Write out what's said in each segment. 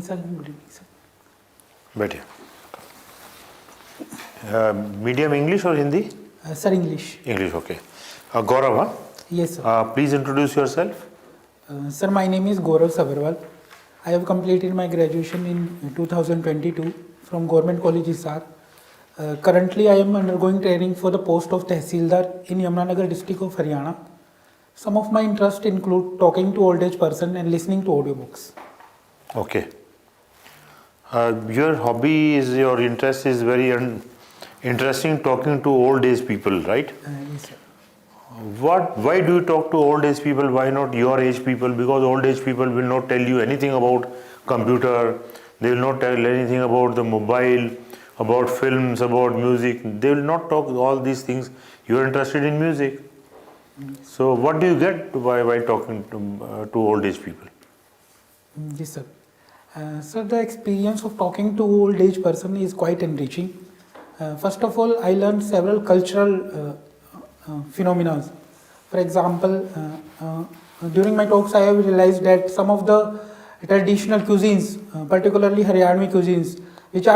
evening, sir. Good evening, sir. बैठिए. Medium English or Hindi? Sir, English. English, okay. Gaurav, huh? Yes, sir. Please introduce yourself. Sir, my name is Gourav Sabharwal. I have completed my graduation in 2022 from Government College Hisar. Currently, I am undergoing training for the post of Tehsildar in Yamunanagar district of Haryana. Some of my interests include talking to old age person and listening to audiobooks. Okay. Your hobby is, your interest is very interesting, talking to old age people, right? Yes, sir. Why do you talk to old age people? Why not your age people? Because old age people will not tell you anything about computer. They will not tell anything about the mobile, about films, about music. They will not talk all these things. You are interested in music. So what do you get by talking to old age people? Yes, sir. Sir, the experience of talking to old age person is quite enriching. First of all, I learned several cultural phenomena. For example, during my talks, I have realized that some of the traditional cuisines, particularly Haryanvi cuisines, which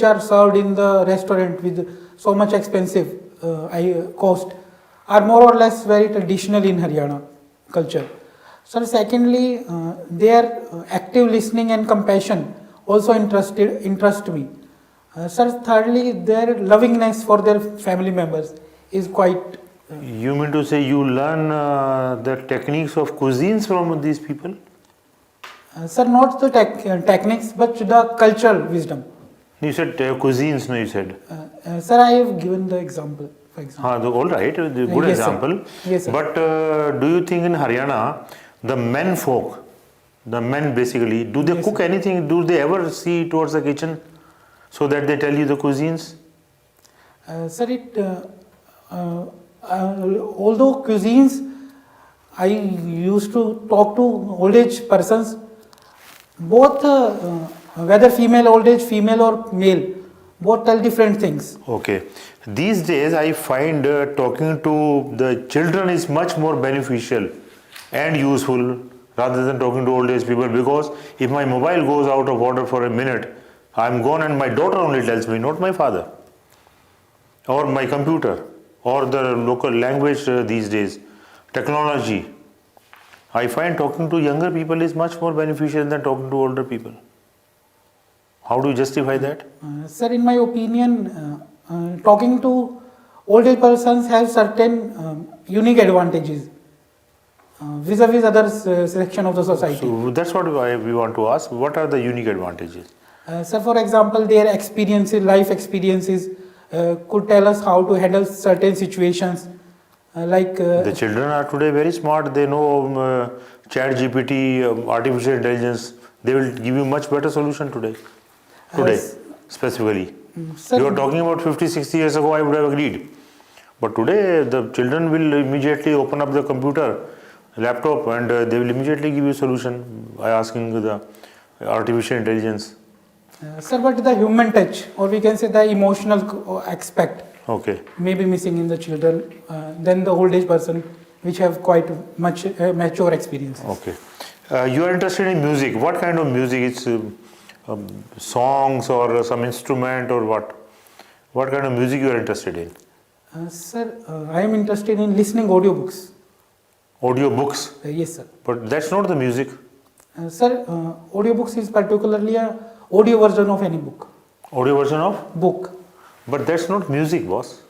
are served in the restaurant with so much expensive cost, are more or less very traditional in Haryana culture. So secondly, their active listening and compassion also interest me. Sir, thirdly, their lovingness for their family members is quite. You mean to say you learn the techniques of cuisines from these people? Sir, not the techniques, but the cultural wisdom. You said cuisines, no, you said. Sir, I have given the example. For example. All right, good Yes, example. Sir. Yes, sir. But do you think in Haryana, the men folk, the men basically, do they cook anything? Do they ever see towards the kitchen so that they tell you the cuisines? Sir, although cuisines, I used to talk to old age persons, both whether female old age, female or male, both tell different things. Okay. These days I find talking to the children is much more beneficial and useful rather than talking to old age people, because if my mobile goes out of order for a minute, I'm gone and my daughter only tells me, not my father, or my computer, or the local language these days, technology. I find talking to younger people is much more beneficial than talking to older people. How do you justify that? Sir, in my opinion, talking to old age persons have certain unique advantages vis-a-vis other section of the society. So that's what we want to ask. What are the unique advantages? Sir, for example, their experiences, life experiences could tell us how to handle certain situations. The children are today very smart. They know chat GPT, artificial intelligence. They will give you much better solution today, specifically. Sir, you are talking about 50, 60 years ago, I would have agreed. But today, the children will immediately open up the computer, laptop, and they will immediately give you a solution by asking the artificial intelligence. Sir, but the human touch, or we can say the emotional aspect, may be missing in the children than the old age person, which have quite much mature experiences. Okay. You are interested in music. What kind of music? It's songs or some instrument or what? What kind of music you are interested in? Sir, I am interested in listening audiobooks. Audiobooks? Yes, sir. But that's not the music. Sir, audiobooks is particularly a audio version of any book. Audio version of? Book. But that's not music, boss.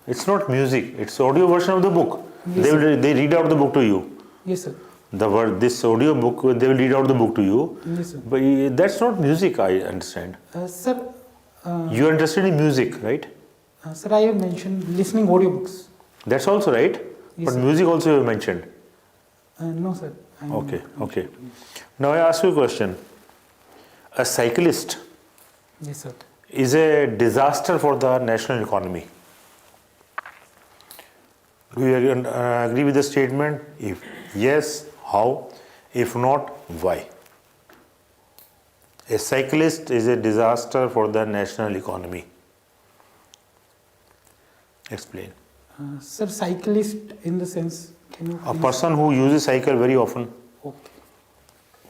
It's not music. It's audio version of the book. Yes, they read out the book to you. Yes, sir. This audio book, they will read out the book to you. Yes, sir. But that's not music, I understand. Sir, you are interested in music, right? Sir, I have mentioned listening audiobooks. That's also right. Yes, but sir. Music also you have mentioned. No, sir. Okay. Now I ask you a question. A cyclist is a disaster for the national economy. Do you agree with the statement? If yes, how? If not, why? A cyclist is a disaster for the national economy. Explain. Sir, cyclist in the sense, can you a person who uses cycle very often. Okay.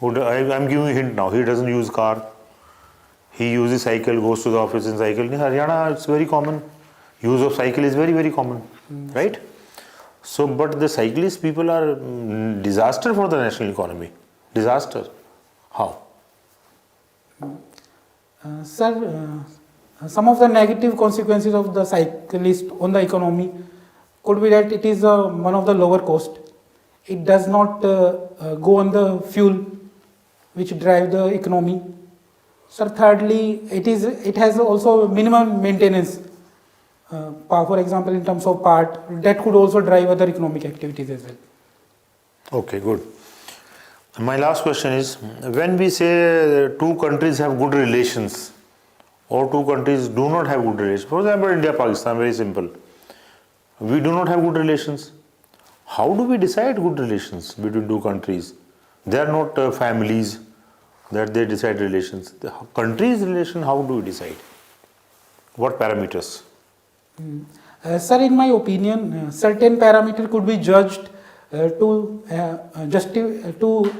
I'm giving you a hint now. He doesn't use car. He uses cycle, goes to the office in cycle. In Haryana, it's very common. Use of cycle is very, very common, right? So, but the cyclist people are disaster for the national economy. Disaster. How? Sir, some of the negative consequences of the cyclist on the economy could be that it is one of the lower cost. It does not go on the fuel which drive the economy. Sir, thirdly, it has also minimum maintenance. For example, in terms of part, that could also drive other economic activities as well. Okay, good. My last question is, when we say two countries have good relations or two countries do not have good relations, for example, India, Pakistan, very simple. We do not have good relations. How do we decide good relations between two countries? They are not families that they decide relations. The countries' relation, how do we decide? What parameters? Sir, in my opinion, certain parameter could be judged to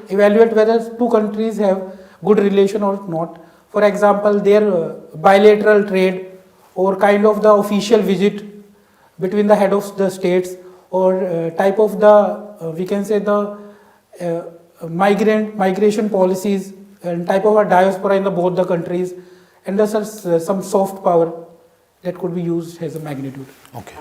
evaluate whether two countries have good relation or not. For example, their bilateral trade or kind of the official visit between the head of the states, or type of the we can say the migration policies and type of a diaspora in the both the countries, and there's some soft power that could be used as a magnitude. Okay.